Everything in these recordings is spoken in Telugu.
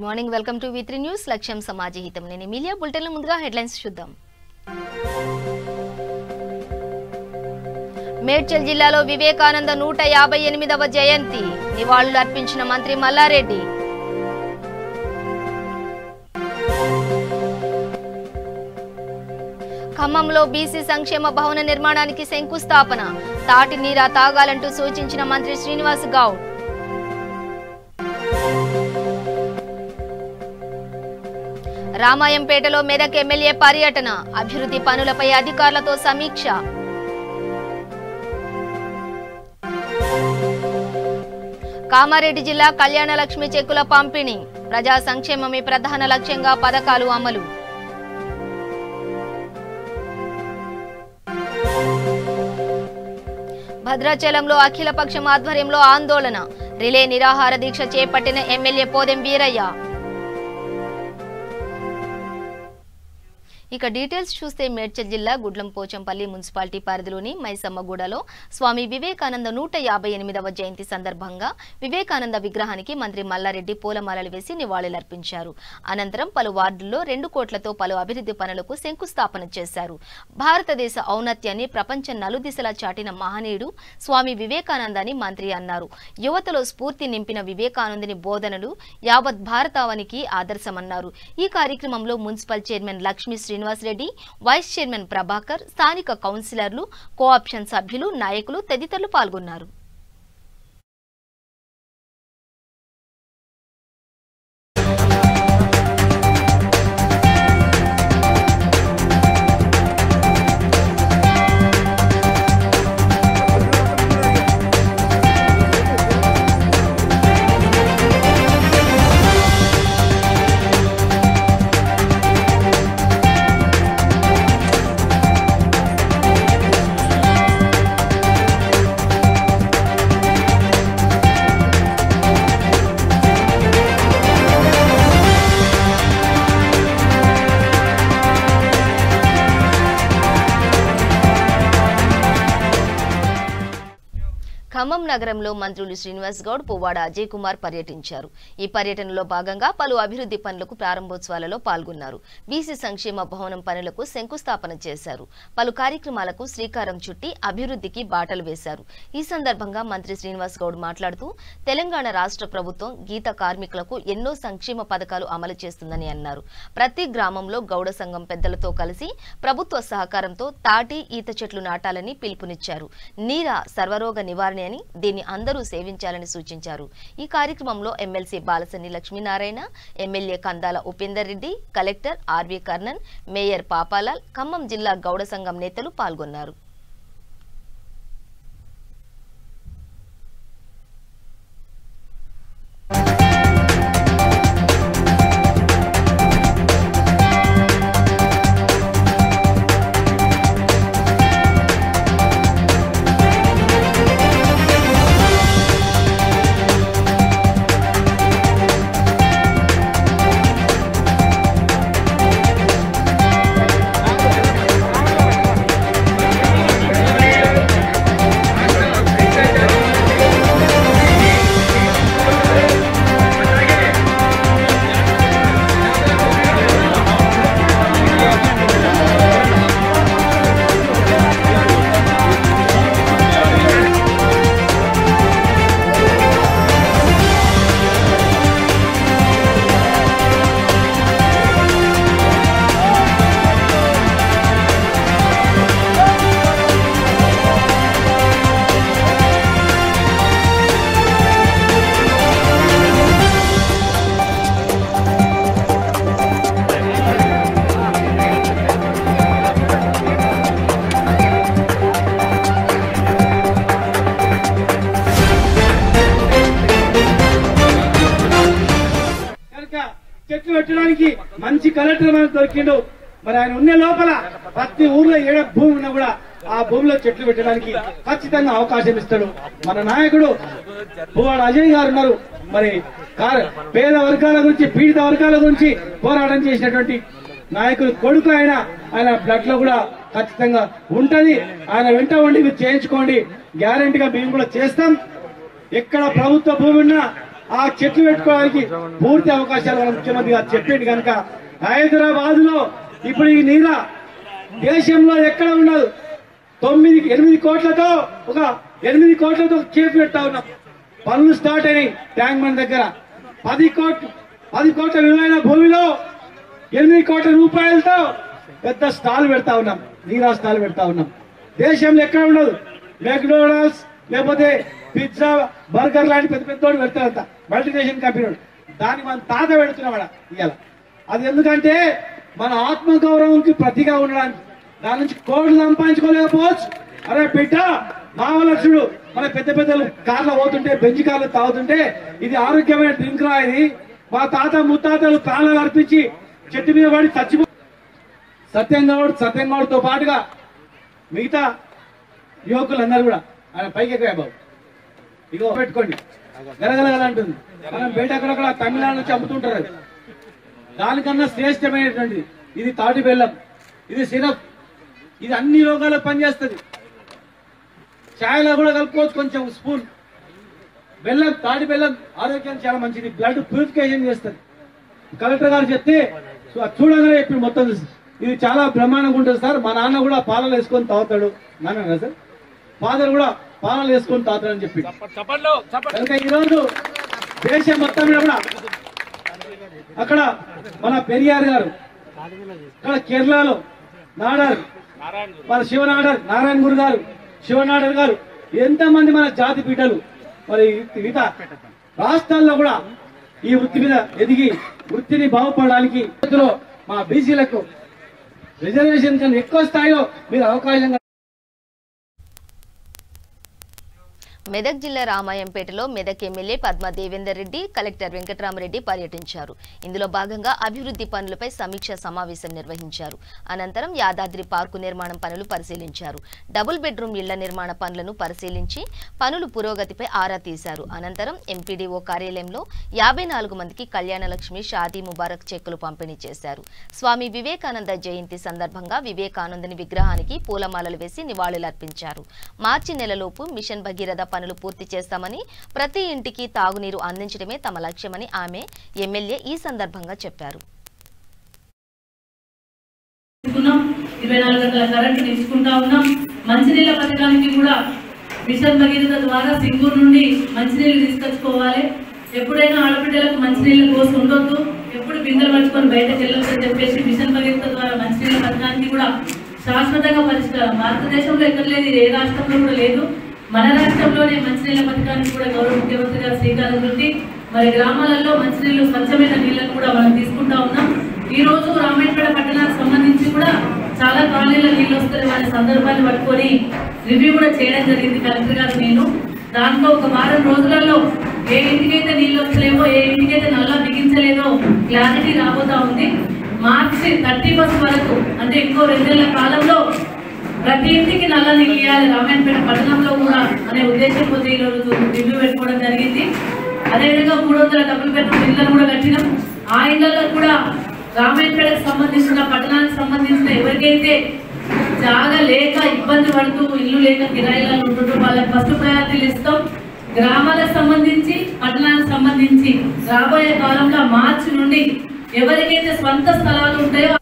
Good morning, welcome to V3 news. లక్ష్యం సమాజ హితం. నేను ఎమిలియా. బులెటిన్ల ముందుగా హెడ్లైన్స్ చూద్దాం. మేడ్చల్ జిల్లాలో వివేకానంద 158వ జయంతి నివాళులు అర్పించిన మంత్రి మల్లారెడ్డి. ఖమ్మంలో బీసీ సంక్షేమ భవన నిర్మాణానికి శంకుస్థాపన. తాటి నీరా తాగాలంటూ సూచించిన మంత్రి శ్రీనివాస్ గౌడ్. రామాయంపేటలో మెదక్ ఎమ్మెల్యే పర్యటన. అభివృద్ధి పనులపై అధికారులతో సమీక్ష. కామారెడ్డి జిల్లా కళ్యాణ లక్ష్మి చెక్కుల పంపిణీ. ప్రజా సంక్షేమమే ప్రధాన లక్ష్యంగా పథకాలు అమలు. భద్రాచలంలో అఖిలపక్షం ఆధ్వర్యంలో ఆందోళన. రిలే నిరాహార దీక్ష చేపట్టిన ఎమ్మెల్యే పోదెం వీరయ్య. ఇక డీటెయిల్స్ చూస్తే మేడ్చల్ జిల్లా గుడ్లంపోచంపల్లి మున్సిపాలిటీ పరిధిలోని మైసమ్మగూడలో స్వామి వివేకానంద 158వ జయంతి సందర్భంగా వివేకానంద విగ్రహానికి మంత్రి మల్లారెడ్డి పూలమాలలు వేసి నివాళులర్పించారు. అనంతరం పలు వార్డుల్లో 2 కోట్లతో పలు అభివృద్ధి పనులకు శంకుస్థాపన చేశారు. భారతదేశ ఔన్నత్యాన్ని ప్రపంచం నలుదిశలా చాటిన మహనీయుడు స్వామి వివేకానందని మంత్రి అన్నారు. యువతలో స్ఫూర్తి నింపిన వివేకానందుని బోధనలు యావత్ భారతావనికి ఆదర్శమన్నారు. ఈ కార్యక్రమంలో municipal chairman Lakshmi Srinivas Reddy, vice chairman Prabhakar, స్థానిక కౌన్సిలర్లు, కోఆప్షన్ సభ్యులు, నాయకులు తదితరులు పాల్గొన్నారు. ఖమ్మం నగరంలో మంత్రులు శ్రీనివాస్ గౌడ్, పువ్వాడ అజయ్ కుమార్ పర్యటించారు. ఈ పర్యటనలో భాగంగా పలు అభివృద్ధి పనులకు ప్రారంభోత్సవాలలో పాల్గొన్నారు. బీసీ సంక్షేమ భవనం పనులకు శంకుస్థాపన చేశారు. పలు కార్యక్రమాలకు శ్రీకారం చుట్టి అభివృద్ధికి బాటలు వేశారు. ఈ సందర్భంగా మంత్రి శ్రీనివాస్ గౌడ్ మాట్లాడుతూ తెలంగాణ రాష్ట్ర ప్రభుత్వం గీత కార్మికులకు ఎన్నో సంక్షేమ పథకాలు అమలు చేస్తుందని అన్నారు. ప్రతి గ్రామంలో గౌడ సంఘం పెద్దలతో కలిసి ప్రభుత్వ సహకారంతో తాటి, ఈత చెట్లు నాటాలని పిలుపునిచ్చారు. నీరా సర్వరోగ నివారణ అని దీన్ని అందరూ సేవించాలని సూచించారు. ఈ కార్యక్రమంలో MLC Balasani Lakshminarayana, MLA Kandala Upender Reddy, collector RV Karnan, mayor Papalal, Khammam జిల్లా గౌడ సంఘం నేతలు పాల్గొన్నారు. చెట్లు పెట్టడానికి మంచి కలెక్టర్ మనకు దొరికిండు. మరి ఆయన ఉన్న లోపల ప్రతి ఊర్లో ఏడ భూమి ఉన్నా కూడా ఆ భూమిలో చెట్లు పెట్టడానికి ఖచ్చితంగా అవకాశం ఇస్తాడు. మన నాయకుడు పువ్వాడ అజయ్ గారు ఉన్నారు. మరి పేద వర్గాల గురించి, పీడిత వర్గాల గురించి పోరాటం చేసినటువంటి నాయకులు కొడుకు ఆయన బ్లడ్ లో కూడా ఖచ్చితంగా ఉంటది. ఆయన వెంట ఉండి మీరు చేయించుకోండి, గ్యారంటీగా మేము కూడా చేస్తాం. ఎక్కడ ప్రభుత్వ భూమి ఉన్నా ఆ చెట్లు పెట్టుకోవడానికి పూర్తి అవకాశాలు మన ముఖ్యమంత్రి గారు చెప్పింది కనుక హైదరాబాద్ లో ఇప్పుడు ఈ నీర దేశంలో ఎక్కడ ఉండదు. 8 కోట్లతో ఒక 8 కోట్లతో కేఫ్ పెడతా ఉన్నాం. పనులు స్టార్ట్ అయినాయి. ట్యాంక్ బండ్ దగ్గర 10 కోట్ల విలువైన భూమిలో 8 కోట్ల రూపాయలతో పెద్ద స్టాల్ పెడతా ఉన్నాం. నీరా స్టాల్ పెడతా ఉన్నాం. దేశంలో ఎక్కడ ఉండదు. మెక్డోనల్డ్స్ లేకపోతే పిజ్జా బర్గర్ లాంటి పెద్ద పెద్దోడు పెడతారంట మల్టీనేషనల్ కంపెనీ. దాన్ని మన తాత పెడుతున్నాం ఇవాళ. అది ఎందుకంటే మన ఆత్మగౌరవంకి ప్రతిగా ఉండడానికి. దాని నుంచి కోట్లు సంపాదించుకోలేకపోవచ్చు. అరే బిడ్డ మామలక్ష్యుడు మన పెద్ద పెద్దలు కార్లో పోతుంటే బెంచ్ కార్లు తాగుతుంటే ఇది ఆరోగ్యమైన డ్రింక్ రా, ఇది మా తాత ముత్తాతలు ప్రాణాలు అర్పించి చెట్టు మీద పడి చచ్చిపో. సత్యంగౌడ్తో పాటుగా మిగతా యువకులందరూ కూడా ఆయన పైకి ఎక్కువ బాబు ఇగో పెట్టుకోండి గలగలగలంటుంది. మనం బయట అక్కడక్కడ తమిళనాడు నుంచి అమ్ముతుంటారు. అది దానికన్నా శ్రేష్టమైనటువంటిది ఇది తాటి బెల్లం, ఇది సిరప్, ఇది అన్ని రోగాలకు పనిచేస్తుంది. ఛాయలో కూడా కలుపుకోవచ్చు కొంచెం స్పూన్ బెల్లం. తాటి బెల్లం ఆరోగ్యానికి చాలా మంచిది, బ్లడ్ ప్యూరిఫికేషన్ చేస్తుంది. కలెక్టర్ గారు చెప్తే చూడగానే చెప్పి మొత్తం ఇది చాలా బ్రహ్మాండంగా ఉంటుంది సార్. మా నాన్న కూడా పాలలు వేసుకొని తాగుతాడు. నాన్న కదా సార్, ఫాదర్ కూడా పాలలు వేసుకొని తాగుతాడని చెప్పి కనుక ఈరోజు దేశం మొత్తం మీద కూడా అక్కడ మన పెరియార్ గారు, అక్కడ కేరళలో నాడార్, మన శివనాడార్, నారాయణ గురు గారు, శివనాడార్ గారు, ఎంతమంది మన జాతి పీఠలు మరి మిగతా రాష్ట్రాల్లో కూడా ఈ వృత్తి మీద ఎదిగి వృత్తిని బాగుపడడానికి మా బీసీలకు రిజర్వేషన్ కన్నా ఎక్కువ స్థాయిలో మీరు అవకాశం. మెదక్ జిల్లా రామాయంపేటలో మెదక్ ఎమ్మెల్యే పద్మా దేవేందర్ రెడ్డి, కలెక్టర్ వెంకటరామరెడ్డి పర్యటించారు. ఇందులో భాగంగా అభివృద్ధి పనులపై సమీక్ష సమావేశం నిర్వహించారు. అనంతరం యాదాద్రి పార్కు నిర్మాణం పనులు పరిశీలించారు. డబుల్ బెడ్రూమ్ ఇళ్ల నిర్మాణ పనులను పరిశీలించి పనులు పురోగతిపై ఆరా తీశారు. అనంతరం ఎంపీడీఓ కార్యాలయంలో 54 మందికి కళ్యాణలక్ష్మి షాదీ ముబారక్ చెక్కులు పంపిణీ చేశారు. స్వామి వివేకానంద జయంతి సందర్భంగా వివేకానందుని విగ్రహానికి పూలమాలలు వేసి నివాళులర్పించారు. మార్చి నెలలోపు మిషన్ భగీరథ పనులు పూర్తి చేస్తామని, ప్రతి ఇంటికి తాగునీరు అందించడమే తమ లక్ష్యమని ఆమె ఎమ్మెల్యే ఈ సందర్భంగా చెప్పారు. 24 గంటల కరెంటు నిలుచుకుంటా ఉన్నాం. మంచినీళ్ళ పథకానికి కూడా మిషన్ భగీరథ ద్వారా సింగూరు నుండి మంచినీళ్ళు తీసుకొచ్చుకోవాలి. ఎప్పుడైనా ఆడబిడ్డలకు మంచినీళ్ళ కోసం ఉండొద్దు, ఎప్పుడు బిందెలు పట్టుకొని బయటకు వెళ్ళొద్దని చెప్పేసి మిషన్ భగీరథ ద్వారా మంచినీళ్ళ పథకానికి కూడా శాశ్వతంగా పరిష్కారం. భారతదేశంలో ఎక్కడ లేదు, ఏ రాష్ట్రంలో కూడా లేదు. మన రాష్ట్రంలోనే మంచినీళ్ళ పథకానికి కూడా గౌరవ ముఖ్యమంత్రి గారు శ్రీకారం చుట్టి మరి గ్రామాలలో మంచినీళ్ళు స్వచ్ఛమైన నీళ్లను కూడా మనం తీసుకుంటా ఉన్నాం. ఈ రోజు రామాయంపేట పట్టణానికి సంబంధించి కూడా చాలా కాలనీల నీళ్ళు వస్తాయి. వారి సందర్భాన్ని పట్టుకొని రివ్యూ కూడా చేయడం జరిగింది కలెక్టర్ గారు, నేను. దాంట్లో ఒక వారం రోజులలో ఏ ఇంటికైతే నీళ్ళు వస్తలేవో, ఏ ఇంటికైతే నల్లా బిగించలేదో క్లారిటీ రాబోతా ఉంది. మార్చి 31 వరకు అంటే ఇంకో 2 నెలల కాలంలో ప్రతి ఇంటికి నల్ల నీళ్ళు ఇవ్వాలి రామాయంపేట పట్టణంలో కూడా అనే ఉద్దేశంతో ఈరోజు రివ్యూ పెట్టుకోవడం జరిగింది. అదేవిధంగా 300 డబుల్ బెడ్రూమ్ ఇళ్లను కూడా కట్టినాం. ఆ ఇళ్లలో కూడా రామాయంపేటకు సంబంధించిన పట్టణానికి సంబంధించిన ఎవరికైతే జాగా లేక ఇబ్బంది పడుతూ ఇల్లు లేక కిరాయిలలో ఉంటుంటూ వాళ్ళకి ఫస్ట్ ప్రయారిటీలు ఇస్తాం. గ్రామాలకు సంబంధించి పట్టణానికి సంబంధించి రాబోయే కాలంలో మార్చి నుండి ఎవరికైతే స్వంత స్థలాలు ఉంటాయో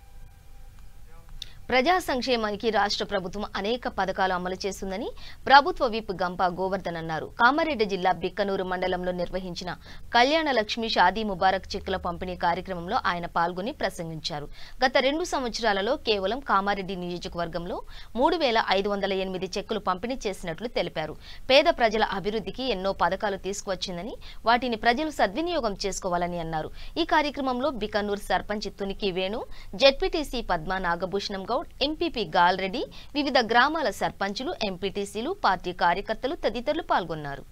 ప్రజా సంక్షేమానికి రాష్ట్ర ప్రభుత్వం అనేక పథకాలు అమలు చేస్తుందని ప్రభుత్వ విప్ గంపా గోవర్ధన్ అన్నారు. కామారెడ్డి జిల్లా బిక్కనూరు మండలంలో నిర్వహించిన కళ్యాణలక్ష్మి షాదీ ముబారక్ చెక్కుల పంపిణీ కార్యక్రమంలో ఆయన పాల్గొని ప్రసంగించారు. గత 2 సంవత్సరాలలో కేవలం కామారెడ్డి నియోజకవర్గంలో 3508 చెక్కులు పంపిణీ చేసినట్లు తెలిపారు. పేద ప్రజల అభివృద్ధికి ఎన్నో పథకాలు తీసుకువచ్చిందని, వాటిని ప్రజలు సద్వినియోగం చేసుకోవాలని అన్నారు. ఈ కార్యక్రమంలో బిక్కనూరు సర్పంచ్ తునికి వేణు, జెడ్పీటీసీ పద్మా నాగభూషణం గౌడ్, ఎంపీపీ గాల్రెడ్డి, వివిధ గ్రామాల సర్పంచులు, ఎంపీటీసీలు, పార్టీ కార్యకర్తలు తదితరులు పాల్గొన్నారు.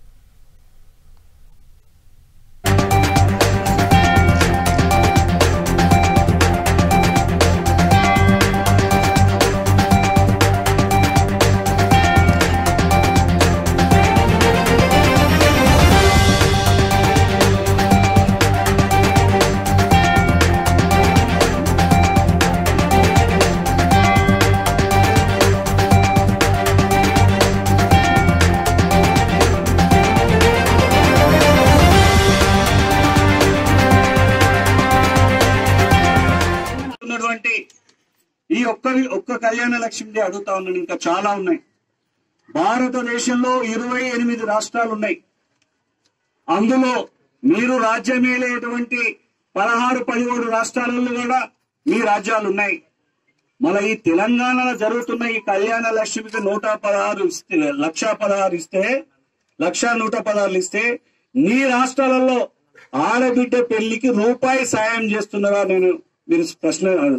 చేస్తున్నటువంటి ఈ ఒక్క కళ్యాణ లక్ష్మిది అడుగుతా ఉన్నాను. ఇంకా చాలా ఉన్నాయి. భారతదేశంలో 28 రాష్ట్రాలు ఉన్నాయి. అందులో మీరు రాజ్యమేలేటువంటి 16-17 రాష్ట్రాలలో కూడా మీ రాజ్యాలు ఉన్నాయి. మళ్ళీ ఈ తెలంగాణలో జరుగుతున్న ఈ కళ్యాణ లక్ష్మికి 116 ఇస్తే 1,16 ఇస్తే 1,116 ఇస్తే నీ రాష్ట్రాలలో ఆడబిడ్డ పెళ్లికి రూపాయి సాయం చేస్తున్నారా? మీరు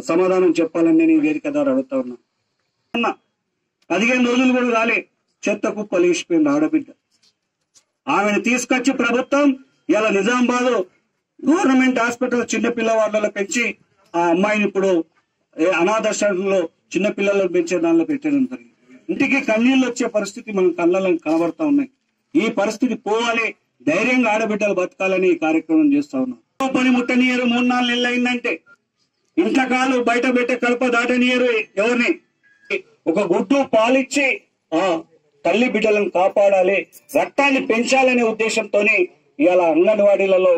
సమాధానం చెప్పాలని నేను ఈ వేదిక ద్వారా అడుగుతా ఉన్నా. 15 రోజులు కూడా రాలే, చెత్త కుప్పలు వేసిపోయింది ఆడబిడ్డ. ఆమెను తీసుకొచ్చి ప్రభుత్వం ఇలా నిజామాబాద్ గవర్నమెంట్ హాస్పిటల్ చిన్నపిల్లవాళ్ళలో పెంచి ఆ అమ్మాయిని ఇప్పుడు అనాథాశ్రమంలో చిన్నపిల్లలకు పెంచే దానిలో పెట్టడం జరిగింది. ఇంటికి కన్నీళ్ళు వచ్చే పరిస్థితి మనం కళ్ళలో కనబడతా ఉన్నాయి. ఈ పరిస్థితి పోవాలి, ధైర్యంగా ఆడబిడ్డలు బతకాలని ఈ కార్యక్రమం చేస్తా ఉన్నాం. పని ముట్టనియరు 3-4 నెలలు అయిందంటే, ఇంట్లో కాలు బయట పెట్టే కడప దాటనియరు ఎవరిని. ఒక గుడ్డు పాలిచ్చి ఆ తల్లి బిడ్డలను కాపాడాలి, రక్తాన్ని పెంచాలనే ఉద్దేశంతోనే ఇవాళ అంగన్వాడీలలో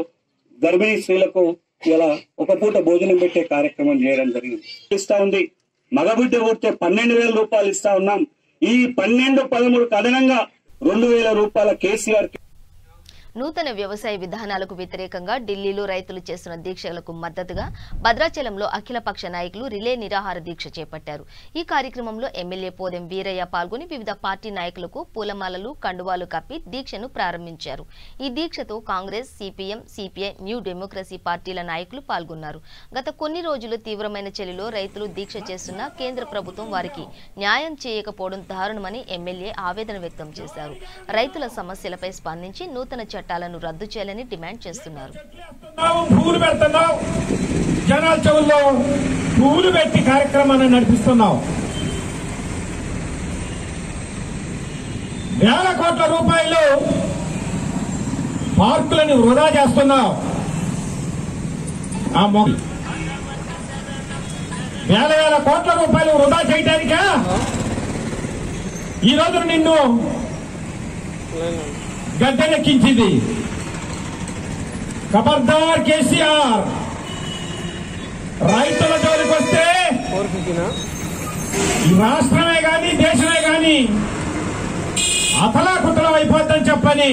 గర్భిణీ స్త్రీలకు ఇలా ఒక పూట భోజనం పెట్టే కార్యక్రమం చేయడం జరిగింది. ఇస్తా ఉంది. మగబిడ్డ పుడితే 12,000 రూపాయలు ఇస్తా ఉన్నాం. ఈ 12-13 అదనంగా 2,000 రూపాయల కేసీఆర్. నూతన వ్యవసాయ విధానాలకు వ్యతిరేకంగా ఢిల్లీలో రైతులు చేస్తున్న దీక్షలకు మద్దతుగా భద్రాచలంలో అఖిలపక్ష నాయకులు రిలే నిరాహార దీక్ష చేపట్టారు. ఈ కార్యక్రమంలో ఎమ్మెల్యే పోదెం వీరయ్య పాల్గొని వివిధ పార్టీ నాయకులకు పూలమాలలు, కండువాలు కప్పి దీక్షను ప్రారంభించారు. ఈ దీక్షతో Congress, CPM, CPI, new democracy పార్టీల నాయకులు పాల్గొన్నారు. గత కొన్ని రోజులు తీవ్రమైన చలిలో రైతులు దీక్ష చేస్తున్నా కేంద్ర ప్రభుత్వం వారికి న్యాయం చేయకపోవడం దారుణమని ఎమ్మెల్యే ఆవేదన వ్యక్తం చేశారు. రైతుల సమస్యలపై స్పందించి నూతన చట్టాలను రద్దు చేయాలని డిమాండ్ చేస్తున్నారు. జనాల చెవుల్లో పువ్వులు పెట్టి కార్యక్రమాన్ని నడిపిస్తున్నాం. వేల కోట్ల రూపాయలు పార్కులను వృధా చేస్తున్నాం. వేల కోట్ల రూపాయలు వృధా చేయడానికా ఈ రోజు నిన్ను గద్దెనెక్కించింది. ఖబర్దార్ కేసీఆర్, రైతుల జోలికి వస్తే ఈ రాష్ట్రమే గాని దేశమే గాని అతలాకుతలం అయిపోద్దని చెప్పని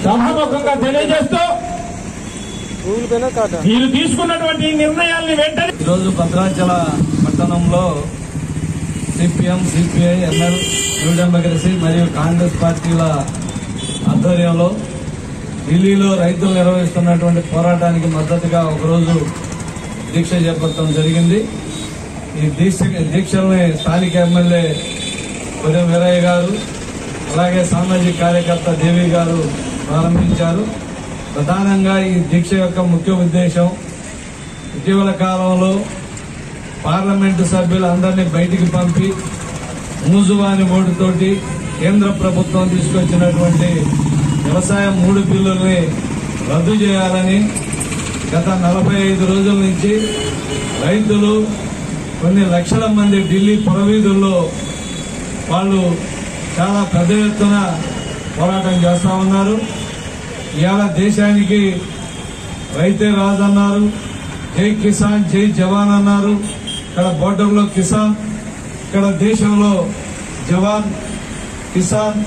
సభాముఖంగా తెలియజేస్తూ మీరు తీసుకున్నటువంటి నిర్ణయాల్ని వెంటనే ఈరోజు భద్రాచల పట్టణంలో CPM, CPI, ML, new democracy మరియు కాంగ్రెస్ పార్టీల ఆధ్వర్యంలో ఢిల్లీలో రైతులు నిర్వహిస్తున్నటువంటి పోరాటానికి మద్దతుగా ఒకరోజు దీక్ష చేపట్టడం జరిగింది. ఈ దీక్షల్ని స్థానిక ఎమ్మెల్యే పోదెం వీరయ్య గారు, అలాగే సామాజిక కార్యకర్త దేవి గారు ప్రారంభించారు. ప్రధానంగా ఈ దీక్ష యొక్క ముఖ్య ఉద్దేశం ఇటీవల కాలంలో పార్లమెంటు సభ్యులందరినీ బయటికి పంపి మూజువాని ఓటుతోటి కేంద్ర ప్రభుత్వం తీసుకొచ్చినటువంటి వ్యవసాయ 3 బిల్లుల్ని రద్దు చేయాలని గత 45 రోజుల నుంచి రైతులు కొన్ని లక్షల మంది ఢిల్లీ పురవీధుల్లో వాళ్ళు చాలా పెద్ద ఎత్తున పోరాటం చేస్తా ఉన్నారు. ఇవాళ దేశానికి రైతే రాజన్నారు, జై కిసాన్ జై జవాన్ అన్నారు. ఇక్కడ బోర్డర్లో కిసాన్, ఇక్కడ దేశంలో జవాన్, కిసాన్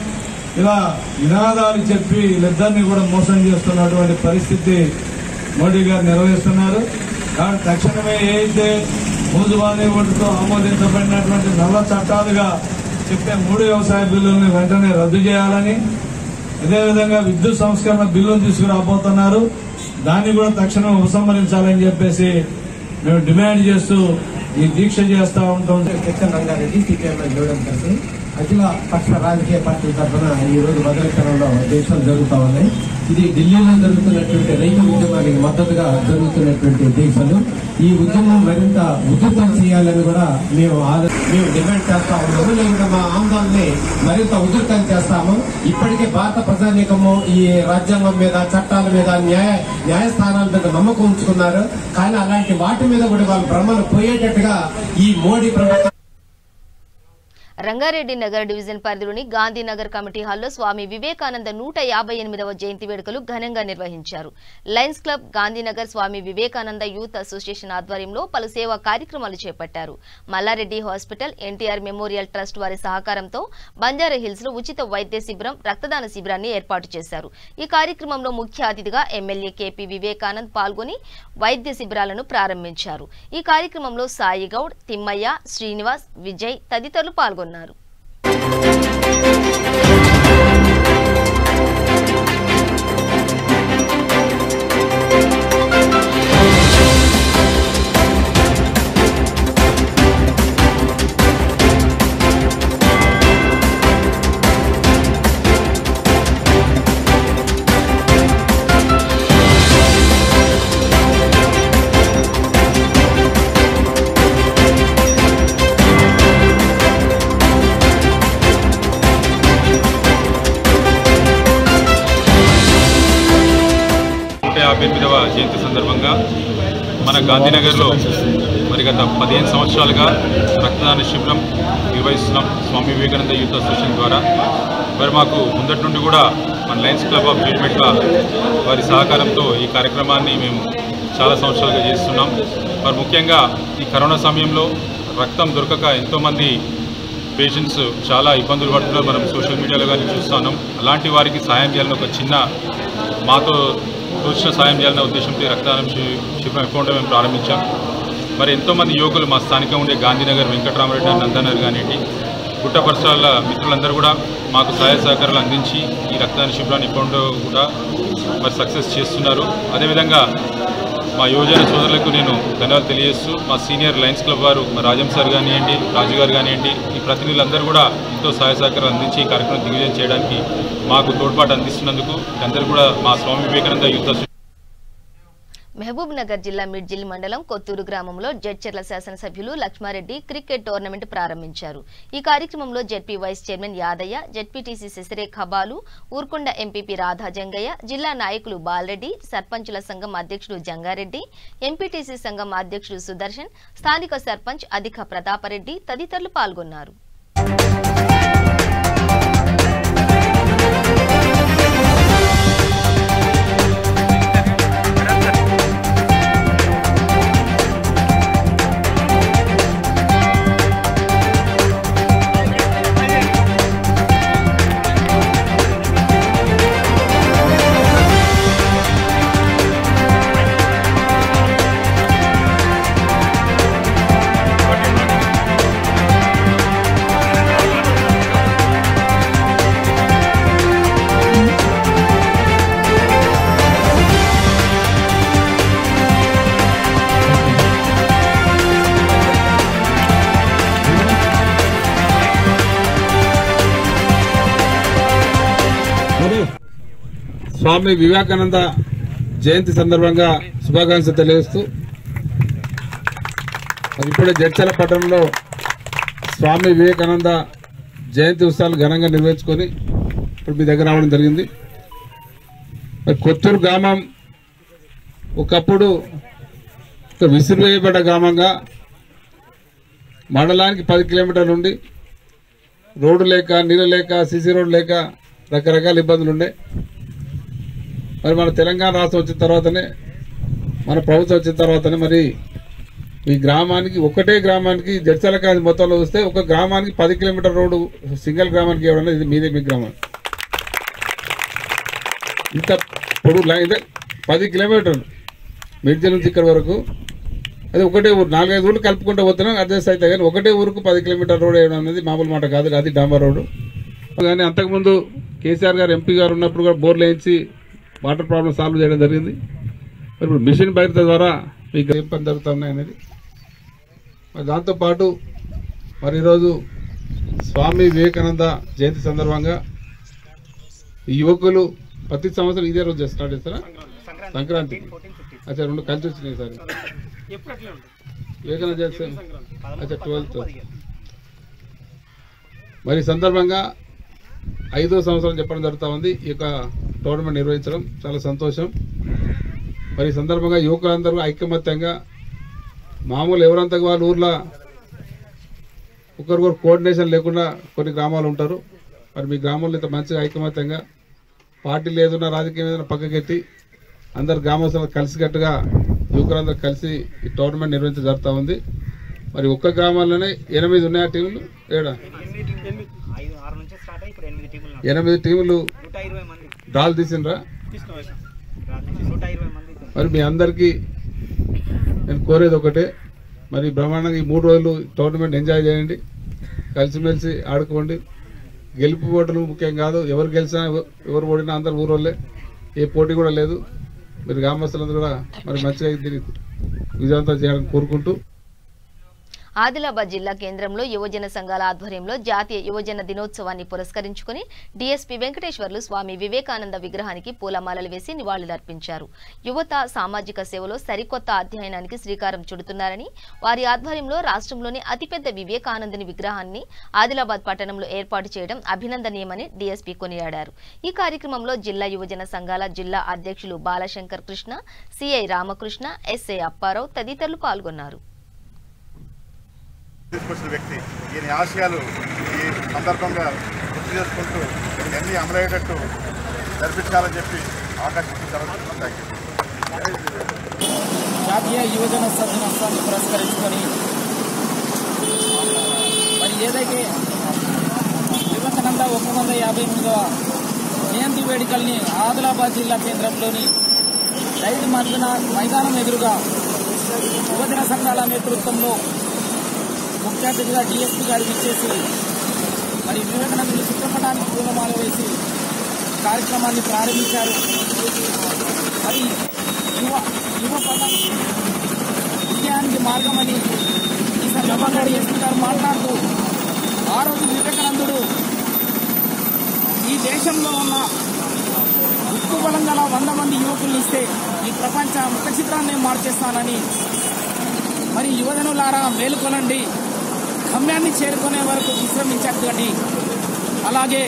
ఇలా నినాదాలు చెప్పి వీళ్ళిద్దరినీ కూడా మోసం చేస్తున్నటువంటి పరిస్థితి మోడీ గారు నిర్వహిస్తున్నారు. కాబట్టి తక్షణమే ఏదైతే మూజువానీ ఓటుతో ఆమోదించబడినటువంటి నల్ల చట్టాలుగా చెప్పే 3 వ్యవసాయ బిల్లుల్ని వెంటనే రద్దు చేయాలని, అదేవిధంగా విద్యుత్ సంస్కరణ బిల్లును తీసుకురాబోతున్నారు, దాన్ని కూడా తక్షణం ఉపసంహరించాలని చెప్పేసి మేము డిమాండ్ చేస్తూ ఈ దీక్ష చేస్తా ఉంటాం. కిషన్ రంగారెడ్డి, సిపిఎం కలిసి అఖిల పక్ష రాజకీయ పార్టీల తరఫున ఈ రోజు భద్రాచలంలో దీక్షలు జరుగుతా ఉన్నాయి. ఇది ఢిల్లీలో జరుగుతున్నటువంటి రైతు ఉద్యమానికి మద్దతుగా జరుగుతున్నటువంటి దీక్షలు. ఈ ఉద్యమం మరింత ఉధృతం చేయాలని కూడా మేము డిమాండ్ చేస్తా ఉన్నాము. లేదా మా ఆందోళనని మరింత ఉధృతం చేస్తాము. ఇప్పటికే భారత ప్రజానీకము ఈ రాజ్యాంగం మీద, చట్టాల మీద, న్యాయస్థానాల మీద నమ్మకం ఉంచుకున్నారు. కానీ అలాంటి వాటి మీద కూడా వాళ్ళు భ్రమలు పోయేటట్టుగా ఈ మోడీ ప్రభుత్వం రంగారెడ్డి నగర్ డివిజన్ పరిధిలోని గాంధీనగర్ కమిటీ హాల్లో స్వామి వివేకానంద 158వ జయంతి వేడుకలు ఘనంగా నిర్వహించారు. Lions club, Gandhinagar Swami Vivekananda youth association ఆధ్వర్యంలో పలు సేవా కార్యక్రమాలు చేపట్టారు. Mallareddy hospital, NTR memorial trust వారి సహకారంతో బంజారా హిల్స్ లో ఉచిత వైద్య శిబిరం, రక్తదాన శిబిరాన్ని ఏర్పాటు చేశారు. ఈ కార్యక్రమంలో ముఖ్య అతిథిగా ఎమ్మెల్యే కేపీ వివేకానంద్ పాల్గొని వైద్య శిబిరాలను ప్రారంభించారు. ఈ కార్యక్రమంలో సాయి గౌడ్, తిమ్మయ్య, శ్రీనివాస్, విజయ్ తదితరులు పాల్గొన్నారు. జయంతి సందర్భంగా మన గాంధీనగర్లో మరి గత 15 సంవత్సరాలుగా రక్తదాన శిబిరం నిర్వహిస్తున్నాం. స్వామి వివేకానంద యూత్ అసోసియేషన్ ద్వారా మరి మాకు ముందటి నుండి కూడా మన లయన్స్ క్లబ్ ఆఫ్ జడ్జ్మెంట్ల వారి సహకారంతో ఈ కార్యక్రమాన్ని మేము చాలా సంవత్సరాలుగా చేస్తున్నాం. మరి ముఖ్యంగా ఈ కరోనా సమయంలో రక్తం దొరకక ఎంతోమంది పేషెంట్స్ చాలా ఇబ్బందులు పడుతున్నారు. మనం సోషల్ మీడియాలో కానీ చూస్తున్నాం. అలాంటి వారికి సాయం చేయాలని ఒక చిన్న మాతో తోచిన సాయం చేయాలనే ఉద్దేశంతో రక్తదానం శిబిరం అకౌంట్ మేము ప్రారంభించాం. మరి ఎంతోమంది యువకులు మా స్థానికంగా ఉండే గాంధీనగర్, వెంకటరామరెడ్డి, నందనగర్ కానివ్వండి, గుట్ట పరిసరాల మిత్రులందరూ కూడా మాకు సహాయ సహకారాలు అందించి ఈ రక్తదాన శిబిరాన్ని అకౌంట్ కూడా మరి సక్సెస్ చేస్తున్నారు. అదేవిధంగా మా యువజన సోదరులకు నేను ధన్యవాదాలు తెలియజేస్తూ మా సీనియర్ లయన్స్ క్లబ్ వారు రాజం సార్ కానివ్వండి, రాజు గారు కానివ్వండి, ఈ ప్రతినిధులందరూ కూడా ఎంతో సహాయ సహకారాలు అందించి ఈ కార్యక్రమం దిగ్విజయం చేయడానికి మాకు తోడ్పాటు అందిస్తున్నందుకు అందరూ కూడా మా స్వామి వివేకానంద యూత్ అసోసియేషన్. మహబూబ్ నగర్ జిల్లా మిడ్జిల్ మండలం కొత్తూరు గ్రామంలో జడ్చర్ల శాసనసభ్యులు లక్ష్మారెడ్డి క్రికెట్ టోర్నమెంట్ ప్రారంభించారు. ఈ కార్యక్రమంలో ZP vice chairman Yadaiah, ZPTC Sasirekha Balu, Urkonda MPP Radha Jangaiah, జిల్లా నాయకులు బాలరెడ్డి, సర్పంచుల సంఘం అధ్యక్షుడు జంగారెడ్డి, ఎంపీటీసీ సంఘం అధ్యక్షుడు సుదర్శన్, స్థానిక సర్పంచ్ అధిక ప్రతాపరెడ్డి తదితరులు పాల్గొన్నారు. స్వామి వివేకానంద జయంతి సందర్భంగా శుభాకాంక్షలు తెలియజేస్తూ ఇప్పుడే జడ్చర్ల పట్టణంలో స్వామి వివేకానంద జయంతి ఉత్సవాలు ఘనంగా నిర్వహించుకొని ఇప్పుడు మీ దగ్గర రావడం జరిగింది. కొత్తూరు గ్రామం ఒకప్పుడు ఒక విసిరివేయబడ్డ గ్రామంగా మండలానికి 10 కిలోమీటర్ల నుండి రోడ్డు లేక, నీళ్ళు లేక, సీసీ రోడ్డు లేక రకరకాల ఇబ్బందులు ఉండే. మరి మన తెలంగాణ రాష్ట్రం వచ్చిన తర్వాతనే, మన ప్రభుత్వం వచ్చిన తర్వాతనే మరి ఈ గ్రామానికి, ఒకటే గ్రామానికి జడ్చర్ల కాదు మొత్తంలో చూస్తే ఒక గ్రామానికి 10 కిలోమీటర్ రోడ్డు సింగిల్ గ్రామానికి ఇవ్వడం ఇది మీదే మీ గ్రామం. ఇంత పొడుగు లైన్ 10 కిలోమీటర్లు మిడ్జిల్ నుంచి ఇక్కడ వరకు. అది ఒకటే ఊరు, 4-5 ఊర్లు కలుపుకుంటూ పోతున్నాం అడ్జస్ట్ అయితే, కానీ ఒకటే ఊరుకు 10 కిలోమీటర్ రోడ్ వేయడం అనేది మామూలు మాట కాదు. అది డాంబర్ రోడ్డు. కానీ అంతకుముందు కేసీఆర్ గారు ఎంపీ గారు ఉన్నప్పుడు కూడా బోర్లు వేయించి వాటర్ ప్రాబ్లం సాల్వ్ చేయడం జరిగింది. మరి ఇప్పుడు మిషన్ భగీరథ ద్వారా మీకు ఏం పని జరుగుతున్నాయి అనేది. మరి దాంతోపాటు మరి ఈరోజు స్వామి వివేకానంద జయంతి సందర్భంగా యువకులు ప్రతి సంవత్సరం ఇదే రోజు స్టార్ట్ చేస్తారా? సంక్రాంతికి. అచ్చా, 2 కలిసి వచ్చినాయి సార్. వివేకానంద జయంతి అచ్చా 12th. మరి సందర్భంగా 5వ సంవత్సరం చెప్పడం జరుగుతూ ఉంది. ఈ యొక్క టోర్నమెంట్ నిర్వహించడం చాలా సంతోషం. మరి ఈ సందర్భంగా యువకులందరూ ఐకమత్యంగా మామూలు ఎవరంతగా వాళ్ళ ఊర్లో ఒకరికొకరు కోఆర్డినేషన్ లేకుండా కొన్ని గ్రామాలు ఉంటారు. మరి మీ గ్రామంలో ఇంత మంచిగా ఐకమత్యంగా పార్టీలు ఏదైనా రాజకీయం ఏదైనా పక్కకెట్టి అందరు గ్రామస్తులు కలిసికట్టుగా యువకులందరూ కలిసి ఈ టోర్నమెంట్ నిర్వహించడం జరుగుతూ ఉంది. మరి ఒక్క గ్రామాల్లోనే 8 ఉన్నాయా టీములు? 8 టీములు డ్రాలు తీసిండ్రా? మరి మీ అందరికీ నేను కోరేది ఒకటే, మరి బ్రహ్మాండంగా ఈ 3 రోజులు టోర్నమెంట్ ఎంజాయ్ చేయండి, కలిసిమెలిసి ఆడుకోండి. గెలుపు ఓటలు ముఖ్యం కాదు, ఎవరు గెలిచినా ఎవరు ఓడినా అందరు ఊరోళ్ళే, ఏ పోటీ కూడా లేదు. మీరు గ్రామస్తులందరూ కూడా మరి మంచిగా దీన్ని విజయవంతం చేయాలని కోరుకుంటూ ఆదిలాబాద్ జిల్లా కేంద్రంలో యువజన సంఘాల ఆధ్వర్యంలో జాతీయ యువజన దినోత్సవాన్ని పురస్కరించుకుని డీఎస్పీ వెంకటేశ్వర్లు స్వామి వివేకానంద విగ్రహానికి పూలమాలలు వేసి నివాళులర్పించారు. యువత సామాజిక సేవలో సరికొత్త అధ్యయనానికి శ్రీకారం చుడుతున్నారని, వారి ఆధ్వర్యంలో రాష్ట్రంలోని అతిపెద్ద వివేకానందుని విగ్రహాన్ని ఆదిలాబాద్ పట్టణంలో ఏర్పాటు చేయడం అభినందనీయమని డీఎస్పీ కొనియాడారు. ఈ కార్యక్రమంలో జిల్లా యువజన సంఘాల జిల్లా అధ్యక్షులు బాలశంకర్ కృష్ణ, సిఐ రామకృష్ణ, ఎస్ఐ అప్పారావు తదితరులు పాల్గొన్నారు. తీసుకొచ్చిన వ్యక్తి ఈయన ఆశయాలు ఈ సందర్భంగా గుర్తు చేసుకుంటూ ఇవన్నీ అమలయ్యేటట్టు జరిపించాలని చెప్పి ఆకాంక్షించారు. జాతీయ యువజన దినోత్సవాన్ని పురస్కరించుకొని మరి ఏదైతే వివేకానంద 158వ జయంతి వేడుకల్ని ఆదిలాబాద్ జిల్లా కేంద్రంలోని రైతు మైదానం ఎదురుగా యువజన సంఘాల నేతృత్వంలో ముఖ్య అతిథిగా డీఎస్పీ గారు ఇచ్చేసి మరి వివేకానందుని చిత్రపటానికి పూలమాల వేసి కార్యక్రమాన్ని ప్రారంభించారు. మరి యువ పదం విజయానికి మార్గమని ఈ సందర్భంగా డీఎస్పీ గారు మాట్లాడుతూ, ఆ రోజు వివేకానందుడు ఈ దేశంలో ఉన్న ఉక్కు బలం గల 100 మంది యువకుల్ని ఇస్తే ఈ ప్రపంచ ముఖ చిత్రాన్ని మార్చేస్తానని, మరి యువజనులారా మేలుకొనండి, గమ్యాన్ని చేరుకునే వరకు విశ్రమించకండి, అలాగే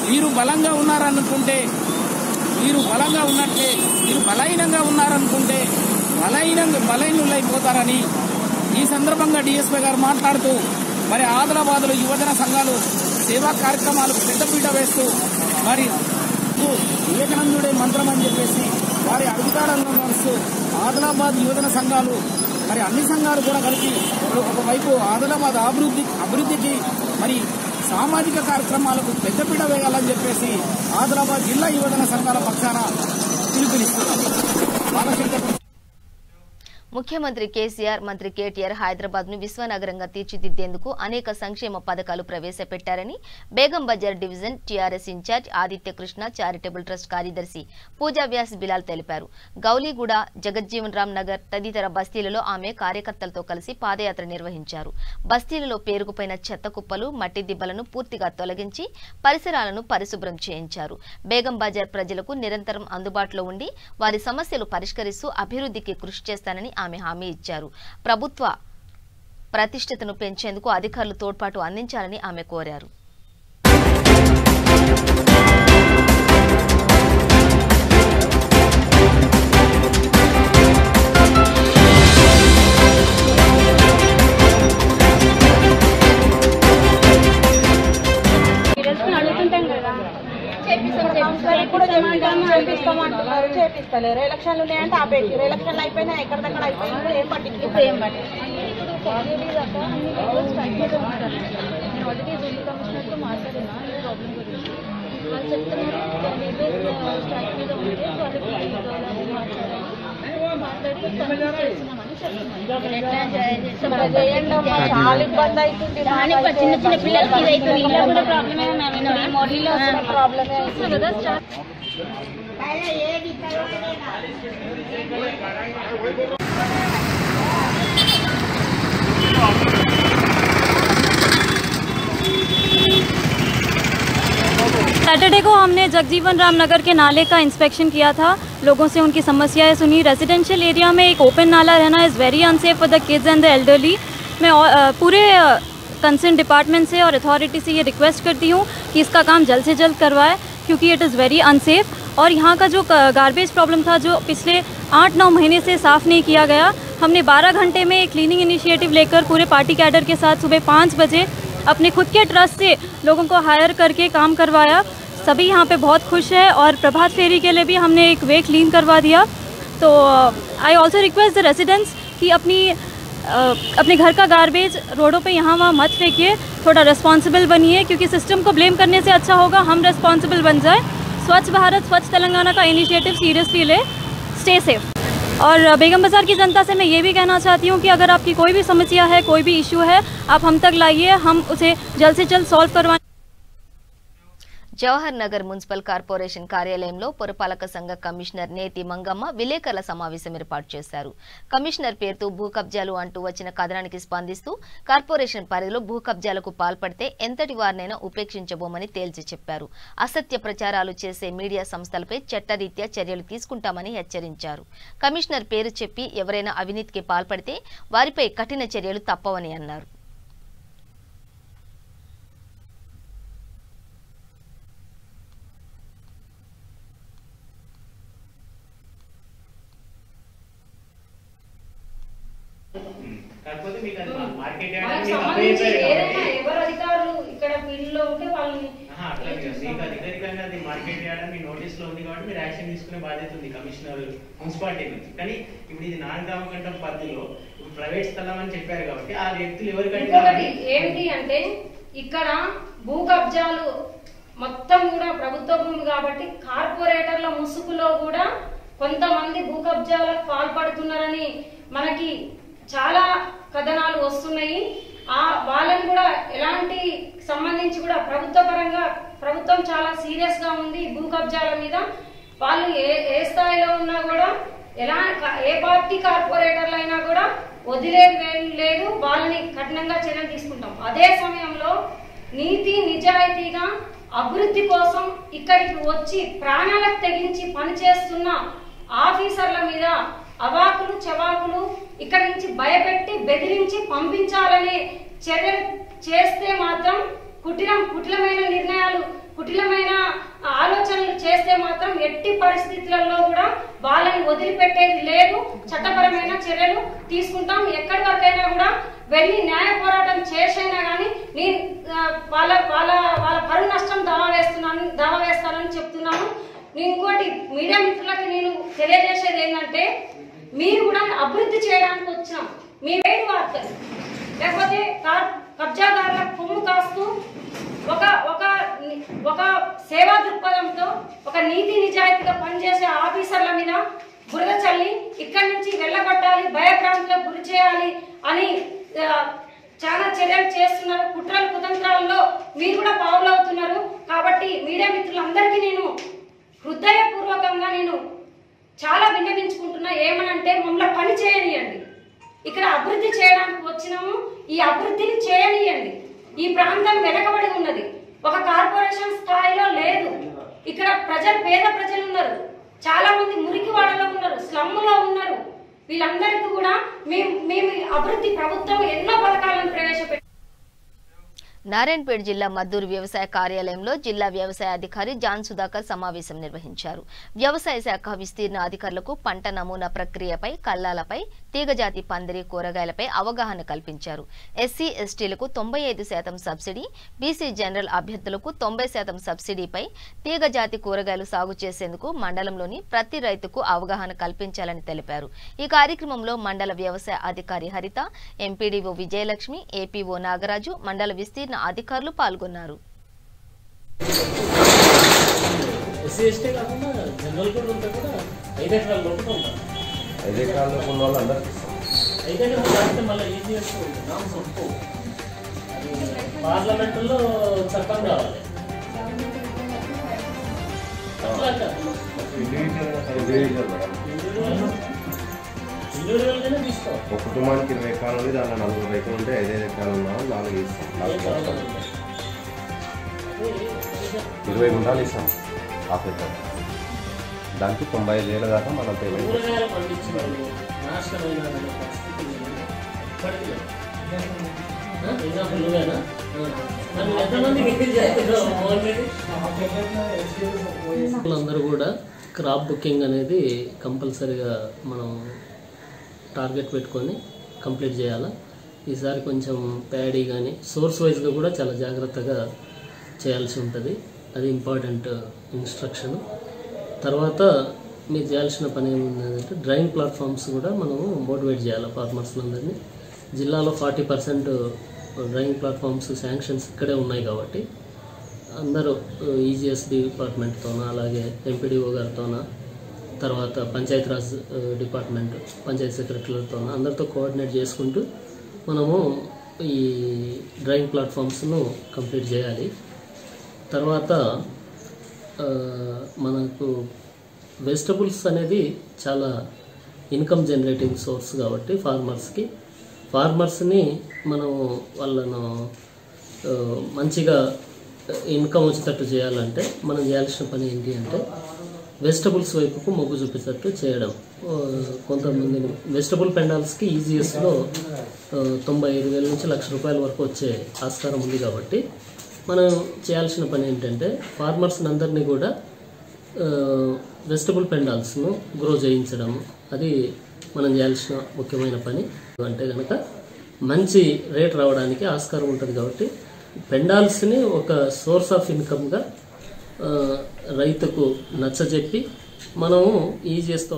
మీరు బలంగా ఉన్నారనుకుంటే మీరు బలంగా ఉన్నట్లే, మీరు బలహీనంగా ఉన్నారనుకుంటే బలహీనులైపోతారని ఈ సందర్భంగా డీఎస్పీ గారు మాట్లాడుతూ, మరి ఆదిలాబాద్లో యువజన సంఘాలు సేవా కార్యక్రమాలకు పెద్దపీట వేస్తూ మరి వివేకానందుడే మంత్రం అని చెప్పేసి వారి అధికారంలో నడుస్తూ ఆదిలాబాద్ యువజన సంఘాలు మరి అన్ని సంఘాలు కూడా కలిపి ఒకవైపు ఆదిలాబాద్ అభివృద్ధికి మరి సామాజిక కార్యక్రమాలకు పెద్దపీట వేయాలని చెప్పేసి ఆదిలాబాద్ జిల్లా యువజన సంఘాల పక్షాన పిలుపునిస్తున్నారు. ముఖ్యమంత్రి కేసీఆర్, మంత్రి కేటీఆర్ హైదరాబాద్ ను విశ్వనగరంగా తీర్చిదిద్దేందుకు అనేక సంక్షేమ పథకాలు ప్రవేశపెట్టారని Begum Bazar division TRS in charge Aditya Krishna charitable trust కార్యదర్శి పూజా వ్యాస్ బిలాల్ తెలిపారు. గౌలీగూడ, జగజ్జీవన్ రామ్ నగర్ తదితర బస్తీలలో ఆమె కార్యకర్తలతో కలిసి పాదయాత్ర నిర్వహించారు. బస్తీలలో పేరుకుపోయిన చెత్త కుప్పలు, మట్టి దిబ్బలను పూర్తిగా తొలగించి పరిసరాలను పరిశుభ్రం చేయించారు. బేగం బజార్ ప్రజలకు నిరంతరం అందుబాటులో ఉండి వారి సమస్యలు పరిష్కరిస్తూ అభివృద్ధికి కృషి చేస్తానని ఆమె హామీ ఇచ్చారు. ప్రభుత్వ ప్రతిష్టతను పెంచేందుకు అధికారులు తోడ్పాటు అందించాలని ఆమె కోరారు. చేపిస్తలేరు. ఎలక్షన్లు ఉన్నాయంటే ఆపేసారు. ఎలక్షన్లు అయిపోయినా ఎక్కడిదక్కడ అయిపోయింది. ఏం పట్టించుకుంటారు? చాలా ఇబ్బంది అవుతుంది. చిన్న చిన్న పిల్లలకి ఇదైతుంది. ఇలా కూడా ప్రాబ్లమే. ప్రాబ్లమే అవుతుంది కదా. सैटरडे को हमने जगजीवन राम नगर के नाले का इंस्पेक्शन किया था, लोगों से उनकी समस्याएं सुनी। रेजिडेंशियल एरिया में एक ओपन नाला रहना is very unsafe for the kids and the elderly. मैं पूरे कंसर्न डिपार्टमेंट से और अथॉरिटी से ये रिक्वेस्ट करती हूँ कि इसका काम जल्द से जल्द करवाए, क्योंकि इट इज़ वेरी अनसेफ। और यहाँ का जो गार्बेज प्रॉब्लम था, जो पिछले 8-9 महीने से साफ़ नहीं किया गया, हमने 12 घंटे में एक क्लीनिंग इनिशिएटिव लेकर पूरे पार्टी कैडर के साथ सुबह 5 बजे अपने खुद के ट्रस्ट से लोगों को हायर करके काम करवाया। सभी यहाँ पे बहुत खुश है और प्रभात फेरी के लिए भी हमने एक वे क्लीन करवा दिया। तो I also request the residents कि अपने घर का गार्बेज रोडों पे यहाँ वहाँ मत फेंकिए, थोड़ा रिस्पॉन्सिबल बनिए, क्योंकि सिस्टम को ब्लेम करने से अच्छा होगा हम रिस्पॉन्सिबल बन जाए। स्वच्छ भारत स्वच्छ तेलंगाना का इनिशिएटिव सीरियसली ले। Stay safe. और बेगम बाज़ार की जनता से मैं ये भी कहना चाहती हूँ कि अगर आपकी कोई भी समस्या है, कोई भी इशू है, आप हम तक लाइए, हम उसे जल्द से जल्द सॉल्व करवाएं। జవహర్ నగర్ మున్సిపల్ కార్పొరేషన్ కార్యాలయంలో పురపాలక సంఘ కమిషనర్ నేతి మంగమ్మ విలేకరుల సమావేశం ఏర్పాటు చేశారు. కమిషనర్ పేరుతో భూ కబ్జాలు అంటూ వచ్చిన కథనానికి స్పందిస్తూ కార్పొరేషన్ పరిధిలో భూ కబ్జాలకు పాల్పడితే ఎంతటి వారినైనా ఉపేక్షించబోమని తేల్చి చెప్పారు. అసత్య ప్రచారాలు చేసే మీడియా సంస్థలపై చట్టరీత్యా చర్యలు తీసుకుంటామని హెచ్చరించారు. కమిషనర్ పేరు చెప్పి ఎవరైనా అవినీతికి పాల్పడితే వారిపై కఠిన చర్యలు తప్పవని అన్నారు. కాకపోతే మీకు అది మార్కెట్ ఏదైనా ఎవరు అధికారులు ఇక్కడ ఫీల్డ్ లో ఉంటే వాళ్ళని అట్లా మీకు అధికారికంగా అది మార్కెట్ చేయడం మీ నోటీస్ లో ఉంది కాబట్టి మీరు యాక్షన్ తీసుకునే బాధ్యత ఉంది కమిషనర్ మున్సిపాలిటీ నుంచి. కానీ ఇప్పుడు ఇది నాగరామకంఠం పరిధిలో ప్రైవేట్ స్థలం అని చెప్పారు కాబట్టి ఆ వ్యక్తులు ఎవరు కట్టారు ఏంటి అంటే ఇక్కడ భూ కబ్జాలు మొత్తం కూడా ప్రభుత్వ భూమి కాబట్టి కార్పొరేటర్ల ముసుగులో కూడా కొంతమంది భూ కబ్జాలకు పాల్పడుతున్నారని మనకి చాలా కథనాలు వస్తున్నాయి. వాళ్ళని కూడా ఎలాంటి సంబంధించి కూడా ప్రభుత్వ పరంగా ప్రభుత్వం చాలా సీరియస్ గా ఉంది భూ కబ్జాల మీద. వాళ్ళు ఏ స్థాయిలో ఉన్నా కూడా ఏ పార్టీ కార్పొరేటర్లు అయినా కూడా వదిలేది లేదు, వాళ్ళని కఠినంగా చర్యలు తీసుకుంటాం. అదే సమయంలో నీతి నిజాయితీగా అభివృద్ధి కోసం ఇక్కడికి వచ్చి ప్రాణాలకు తెగించి పనిచేస్తున్న ఆఫీసర్ల మీద అవాకులు చవాకులు ఇక్కడ నుంచి భయపెట్టి బెదిరించి పంపించాలనే చర్యలు చేస్తే మాత్రం కుటిలమైన నిర్ణయాలు కుటిలమైన ఆలోచనలు చేస్తే మాత్రం ఎట్టి పరిస్థితులలో కూడా వాళ్ళని వదిలిపెట్టేది లేదు. చట్టపరమైన చర్యలు తీసుకుంటాం. ఎక్కడి వరకైనా కూడా వెళ్ళి న్యాయ పోరాటం చేసైనా కానీ నేను వాళ్ళ వాళ్ళ వాళ్ళ పరువు నష్టం దావా వేస్తానని చెప్తున్నాను. ఇంకోటి మీడియా మిత్రులకి నేను తెలియజేసేది ఏంటంటే మీరు కూడా అభివృద్ధి చేయడానికి వచ్చినాం. మీ వేడి వార్తలు లేకపోతే కబ్జాదారుల కొమ్ము కాస్తూ ఒక సేవా దృక్పథంతో ఒక నీతి నిజాయితీగా పనిచేసే ఆఫీసర్ల మీద బురద చల్లి ఇక్కడి నుంచి వెళ్ళగొట్టాలి, భయభ్రాంతులకు గురి చేయాలి అని చాలా చర్యలు చేస్తున్నారు. కుట్రలు కుతంత్రాల్లో మీరు కూడా పావులవుతున్నారు. కాబట్టి మీడియా మిత్రులందరికీ నేను హృదయపూర్వకంగా నేను చాలా విన్నవించుకుంటున్నా. ఏమనంటే మమ్మల్ని పని చేయనియండి. ఇక్కడ అభివృద్ధి చేయడానికి వచ్చినాము, ఈ అభివృద్ధిని చేయనియండి. ఈ ప్రాంతం వెనకబడి ఉన్నది, ఒక కార్పొరేషన్ స్థాయిలో లేదు. ఇక్కడ పేద ప్రజలు ఉన్నారు, చాలా మంది మురికి వాడలో ఉన్నారు, స్లమ్లో ఉన్నారు. వీళ్ళందరికీ కూడా మేము అభివృద్ధి ప్రభుత్వం ఎన్నో పథకాలను ప్రవేశపెట్టారు. నారాయణపేట జిల్లా మద్దూరు వ్యవసాయ కార్యాలయంలో జిల్లా వ్యవసాయ అధికారి జాన్ సుధాకర్ సమావేశం నిర్వహించారు. వ్యవసాయ శాఖ విస్తీర్ణ అధికారులకు పంట నమూనా ప్రక్రియపై, కల్లాలపై, తీగజాతి పందిరి కూరగాయలపై అవగాహన కల్పించారు. ఎస్సీ ఎస్టీలకు 95% సబ్సిడీ, బీసీ జనరల్ అభ్యర్థులకు 90% సబ్సిడీపై తీగజాతి కూరగాయలు సాగు చేసేందుకు మండలంలోని ప్రతి రైతుకు అవగాహన కల్పించాలని తెలిపారు. ఈ కార్యక్రమంలో మండల వ్యవసాయ అధికారి హరిత, ఎంపీడీఓ విజయలక్ష్మి, ఏపీఓ నాగరాజు, మండల విస్తీర్ణ అధికారులు పాల్గొన్నారు. పార్లమెంటులో చట్టం రావాలి. ఒక కుటుంబానికి 20 ఎకరాలు ఉంది, దాంట్లో 40 ఎకరాలు ఉంటే 5 ఎకరాలు ఉన్నాము, 4 ఇస్తాం, 20 గుంటాలు ఇస్తాం హాఫ్ ఎకర్. దానికి 95,000 దాకా మనం పేమెంట్ అందరూ కూడా క్రాప్ బుకింగ్ అనేది కంపల్సరీగా మనం టార్గెట్ పెట్టుకొని కంప్లీట్ చేయాలి. ఈసారి కొంచెం ప్యాడీ కానీ సోర్స్ వైజ్గా కూడా చాలా జాగ్రత్తగా చేయాల్సి ఉంటుంది. అది ఇంపార్టెంట్ ఇన్స్ట్రక్షన్. తర్వాత మీరు చేయాల్సిన పని ఏముందంటే డ్రైన్ ప్లాట్ఫామ్స్ కూడా మనము మోటివేట్ చేయాలి ఫార్మర్స్లందరినీ. జిల్లాలో 40% డ్రైన్ ప్లాట్ఫామ్స్ శాంక్షన్స్ ఇక్కడే ఉన్నాయి కాబట్టి అందరూ ఈజీఎస్ డిపార్ట్మెంట్తోన, అలాగే ఎంపీడీఓ గారితోన, తర్వాత పంచాయతీరాజ్ డిపార్ట్మెంట్ పంచాయతీ సెక్రటరీలతో అందరితో కోఆర్డినేట్ చేసుకుంటూ మనము ఈ డ్రైన్ ప్లాట్ఫామ్స్ను కంప్లీట్ చేయాలి. తర్వాత మనకు వెజిటబుల్స్ అనేది చాలా ఇన్కమ్ జనరేటింగ్ సోర్స్ కాబట్టి ఫార్మర్స్ని మనం వాళ్ళను మంచిగా ఇన్కమ్ వచ్చేటట్టు చేయాలంటే మనం చేయాల్సిన పని ఏంటి అంటే వెజిటబుల్స్ వైపుకు మొగ్గు చూపేటట్టు చేయడం. కొంతమంది వెజిటబుల్ పెండాల్స్కి ఈజీఎస్లో 95,000 నుంచి ₹1,00,000 వరకు వచ్చే ఆస్కారం ఉంది కాబట్టి మనం చేయాల్సిన పని ఏంటంటే ఫార్మర్స్ని అందరినీ కూడా వెజిటబుల్ పెండాల్స్ను గ్రో చేయించడం. అది మనం చేయాల్సిన ముఖ్యమైన పని. అంటే కనుక మంచి రేట్ రావడానికి ఆస్కారం ఉంటుంది కాబట్టి పెండాల్స్ని ఒక సోర్స్ ఆఫ్ ఇన్కమ్గా రైతుకు నచ్చజెప్పి మనము ఈజీఎస్తో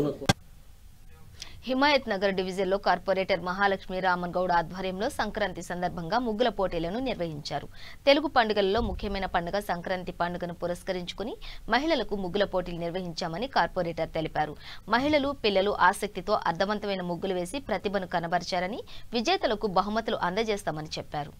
హిమాయత్ నగర్ డివిజన్లో కార్పొరేటర్ మహాలక్ష్మి రామన్ గౌడ్ ఆధ్వర్యంలో సంక్రాంతి సందర్భంగా ముగ్గుల పోటీలను నిర్వహించారు. తెలుగు పండుగలలో ముఖ్యమైన పండుగ సంక్రాంతి పండుగను పురస్కరించుకుని మహిళలకు ముగ్గుల పోటీలు నిర్వహించామని కార్పొరేటర్ తెలిపారు. మహిళలు, పిల్లలు ఆసక్తితో అర్థవంతమైన ముగ్గులు వేసి ప్రతిభను కనబరిచారని, విజేతలకు బహుమతులు అందజేస్తామని చెప్పారు.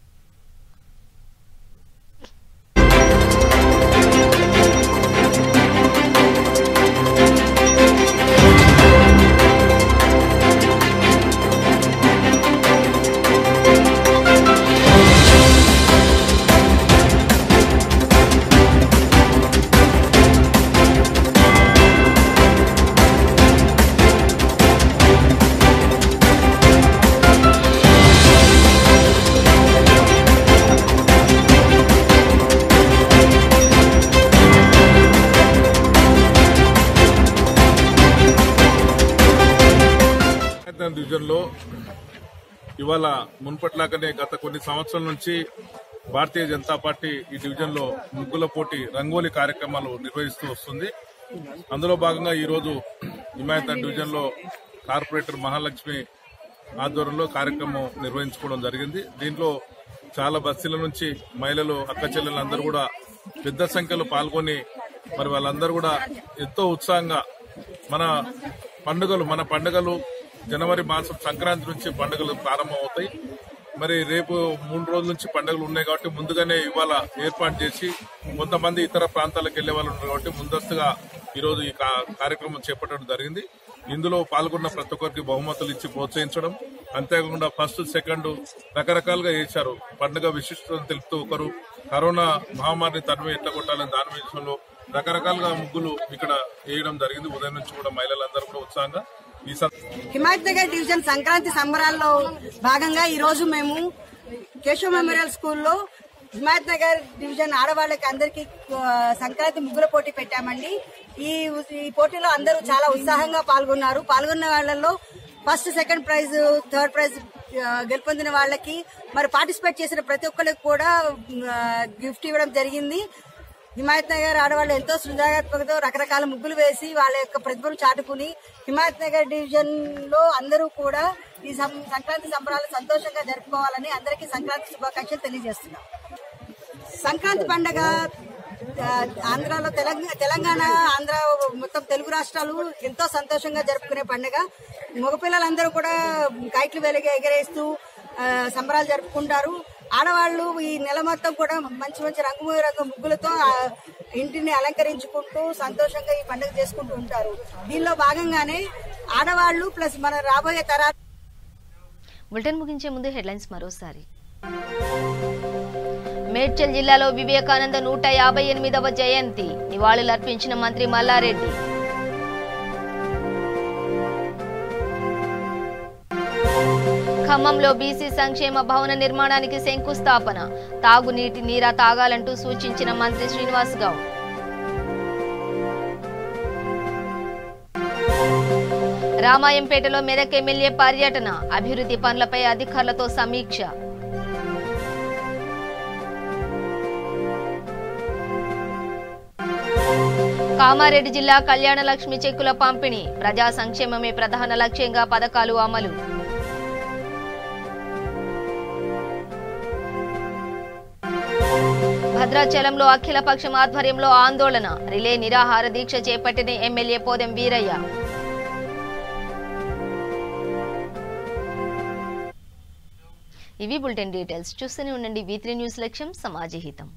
డివిజన్లో ఇవాళ మున్పట్లాగానే గత కొన్ని సంవత్సరాల నుంచి భారతీయ జనతా పార్టీ ఈ డివిజన్లో ముగ్గుల పోటీ రంగోలీ కార్యక్రమాలు నిర్వహిస్తూ వస్తుంది. అందులో భాగంగా ఈరోజు హిమాయత్ డివిజన్లో కార్పొరేటర్ మహాలక్ష్మి ఆధ్వర్యంలో కార్యక్రమం నిర్వహించుకోవడం జరిగింది. దీంట్లో చాలా బస్తీల నుంచి మహిళలు, అక్క చెల్లెలు అందరూ కూడా పెద్ద సంఖ్యలో పాల్గొని మరి వాళ్ళందరూ కూడా ఎంతో ఉత్సాహంగా మన పండుగలు జనవరి మాసం సంక్రాంతి నుంచి పండుగలు ప్రారంభమవుతాయి. మరి రేపు 3 రోజుల నుంచి పండుగలు ఉన్నాయి కాబట్టి ముందుగానే ఇవాళ ఏర్పాటు చేసి కొంతమంది ఇతర ప్రాంతాలకు వెళ్లే వాళ్ళు ఉన్నారు కాబట్టి ముందస్తుగా ఈరోజు ఈ కార్యక్రమం చేపట్టడం జరిగింది. ఇందులో పాల్గొన్న ప్రతి ఒక్కరికి బహుమతులు ఇచ్చి ప్రోత్సహించడం, అంతేకాకుండా ఫస్ట్, సెకండ్ రకరకాలుగా చేశారు. పండుగ విశిష్టతను తెలుపుతూ ఒకరు కరోనా మహమ్మారిని తరిమి ఎట్లా కొట్టాలని దాని విషయంలో రకరకాలుగా ముగ్గులు ఇక్కడ వేయడం జరిగింది. ఉదయం నుంచి కూడా మహిళలందరూ కూడా ఉత్సాహంగా హిమాయత్ నగర్ డివిజన్ సంక్రాంతి సంబరాల్లో భాగంగా ఈ రోజు మేము కేశవ్ మెమోరియల్ స్కూల్లో హిమాయత్ నగర్ డివిజన్ ఆడవాళ్ళకి అందరికీ సంక్రాంతి ముగ్గుల పోటీ పెట్టామండి. ఈ పోటీలో అందరూ చాలా ఉత్సాహంగా పాల్గొన్నారు. పాల్గొన్న వాళ్లలో first, second prize, third prize గెలుపొందిన వాళ్ళకి మరి పార్టిసిపేట్ చేసిన ప్రతి ఒక్కరికి కూడా గిఫ్ట్ ఇవ్వడం జరిగింది. హిమాయత్ నగర్ ఆడవాళ్ళు ఎంతో సృజనాత్మకతో రకరకాల ముగ్గులు వేసి వాళ్ళ యొక్క ప్రతిభను చాటుకుని హిమాయత్ నగర్ డివిజన్ లో అందరూ కూడా ఈ సంక్రాంతి సంబరాలు సంతోషంగా జరుపుకోవాలని అందరికీ సంక్రాంతి శుభాకాంక్షలు తెలియజేస్తున్నాం. సంక్రాంతి పండుగ ఆంధ్రాలో తెలంగాణ, ఆంధ్ర మొత్తం తెలుగు రాష్ట్రాలు ఎంతో సంతోషంగా జరుపుకునే పండుగ. మగపిల్లలందరూ కూడా కైట్లు ఎగరేస్తూ సంబరాలు జరుపుకుంటారు. ఆడవాళ్లు ఈ నెల మొత్తం కూడా మంచి మంచి రంగు ముగ్గులతో ఇంటిని అలంకరించుకుంటూ సంతోషంగా ఈ పండుగ చేసుకుంటూ ఉంటారు. దీనిలో భాగంగానే ఆడవాళ్లు ప్లస్ మన రాబోయే తరాలు. బులెటిన్ ముగించే ముందు హెడ్లైన్స్ మరోసారి. మేడ్చల్ జిల్లాలో వివేకానంద 158వ జయంతి నివాళులర్పించిన మంత్రి మల్లారెడ్డి. ఖమ్మంలో బీసీ సంక్షేమ భవన నిర్మాణానికి శంకుస్థాపన. తాగునీటి నీరా తాగాలంటూ సూచించిన మంత్రి శ్రీనివాస్ గౌడ్. రామాయంపేటలో మెదక్ ఎమ్మెల్యే పర్యటన, అభివృద్ధి పనులపై అధికారులతో సమీక్ష. కామారెడ్డి జిల్లా కళ్యాణ లక్ష్మి చెక్కుల పంపిణీ, ప్రజా సంక్షేమమే ప్రధాన లక్ష్యంగా పథకాలు అమలు. భద్రాచలంలో అఖిలపక్షం ఆధ్వర్యంలో ఆందోళన, రిలే నిరాహార దీక్ష చేపట్టిన ఎమ్మెల్యే పోదెం వీరయ్య. ఇవి బులెటిన్ డీటెయిల్స్. చూస్తూనే ఉండండి V3 న్యూస్, లక్ష్యం సమాజహితం.